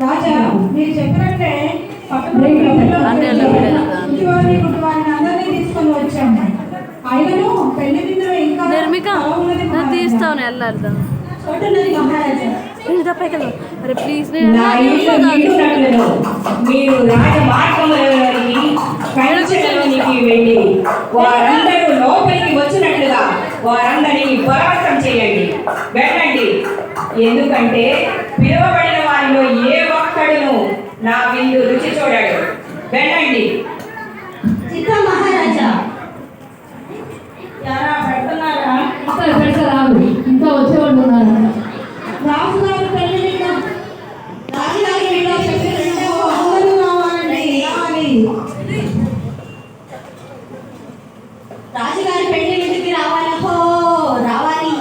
రాజా మీరు చెప్పినట్టే అందరినీ తీసుకొని వచ్చాము. ఆయనను పెళ్లి విందులో ఇంకా తీస్తాను వెళ్ళార్థం అరే ప్లీజ్ మీరు రాజమార్గంలోనికి కంచెలోనికి వెళ్ళి వారందరూ లోపలికి వచ్చినట్లుగా వారందరినీ బలవంతం చేయండి, వెళ్ళండి. ఎందుకంటే పిలువబడిన వారిలో ఏ ఒక్కడును నా విందు రుచి చూడడు. వెళ్ళండి. మహారాజా పెడుతున్నారా? ఇంకా వచ్చేవాళ్ళు ఉన్నారా? రాజుగారు పెళ్లి రాజుగారి పెళ్లి విందుకి రావాలహో రావాలి.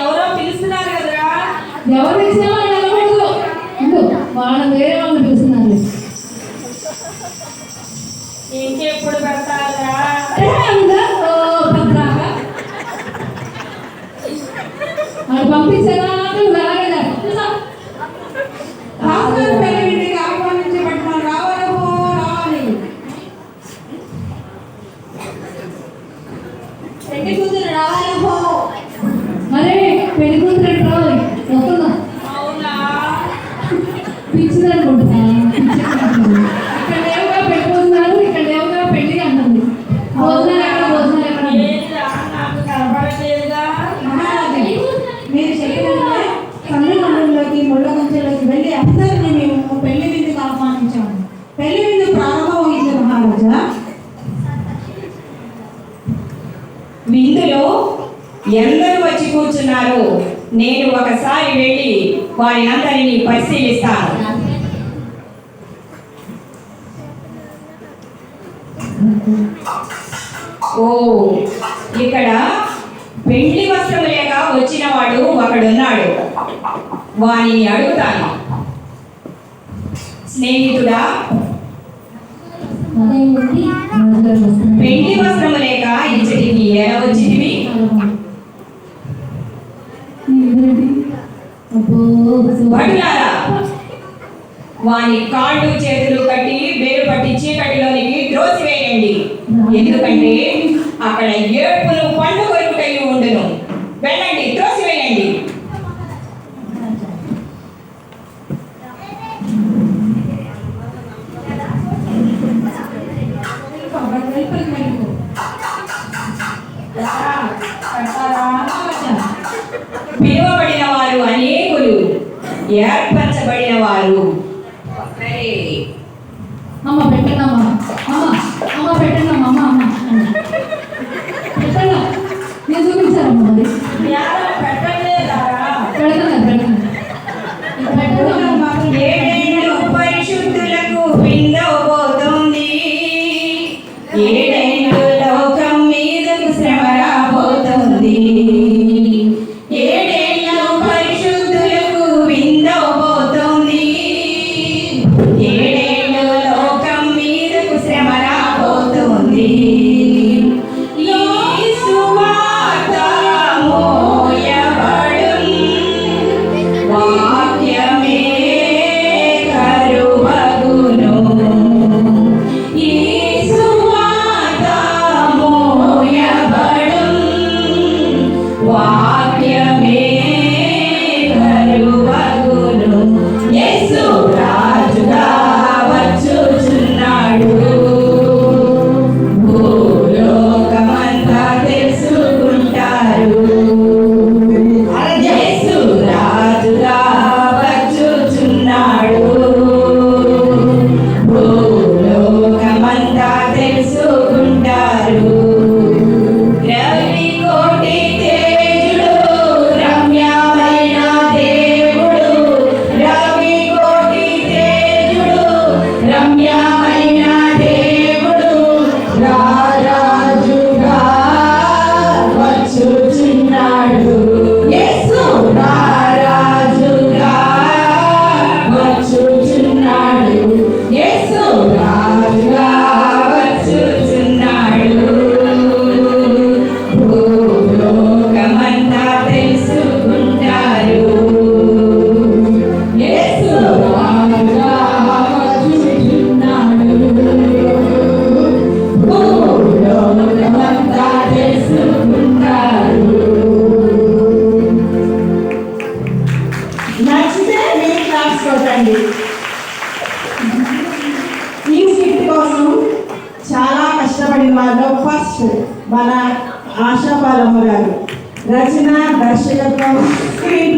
ఎవరో పిలుస్తున్నారు కదరా? ఎవరు పిలిచినా వెళ్ళకూడదు. వాళ్ళ వేరే వాళ్ళు పిలుస్తున్నారు. ఇంకెప్పుడు పెడతారా? పంపించారా? పెళ్లి కూతురు రావాలహో. మరే పెళ్లి కూతురు రావాలి వస్తుందా? అవునా పిచ్చిందనుకుంటున్నా. ఇక్కడ లేవుగా పెట్టుకుంటున్నారు, ఇక్కడ లేవుగా పెళ్లి అంటుంది. మీరు చెప్పినట్లే తల్లిదండ్రుల్లోకి ముళ్ళ కంచెలోకి వెళ్ళి అందరినీ మేము పెళ్లి విందుకు ఆహ్వానించాము. పెళ్లి విందు ప్రారంభమైంది మహారాజా. విందులో ఎందరూ వచ్చి కూర్చున్నారు? నేను ఒకసారి వెళ్ళి వారినందరినీ పరిశీలిస్తాను. ఓ, ఇక్కడ పెండ్లి వస్త్రము లేక వచ్చిన వాడు ఒకడున్నాడు. వానిని అడుగుతాను. స్నేహితుడా, పెండ్లి వస్త్రము లేక ఇచ్చటికి ఎలా వచ్చింది? భటులారా, వాని కాళ్ళు చేతులు కట్టి వేరు పట్టి చీకటిలోనికి త్రోసివేయండి. ఎందుకంటే అక్కడ ఏడుపులు పండు కొరుకుటై ఉండును. వెళ్ళండి, త్రోసివేయండి. పిలువబడిన వారు అనేకులు, ఏర్పరచబడిన వారు అమ్మ పెట్టండమ్మా, అమ్మ పెట్టండమ్మా, అమ్మ పెట్టండి. నేను చూపించారమ్మా. మరి ఏడేళ్ళు పరిశుద్ధులకు విందవబోతుంది, ఏడేళ్ళు లోకం మీదకు శ్రమ రాబోతుంది. ఏడేళ్ళు పరిశుద్ధులకు విందవబోతుంది, రండి. ఈ స్కిట్ కోసం చాలా కష్టపడిన వాళ్ళు ఫస్ట్ మన ఆశా బాలమ్మ గారు రచన, దర్శకత్వం, స్క్రీన్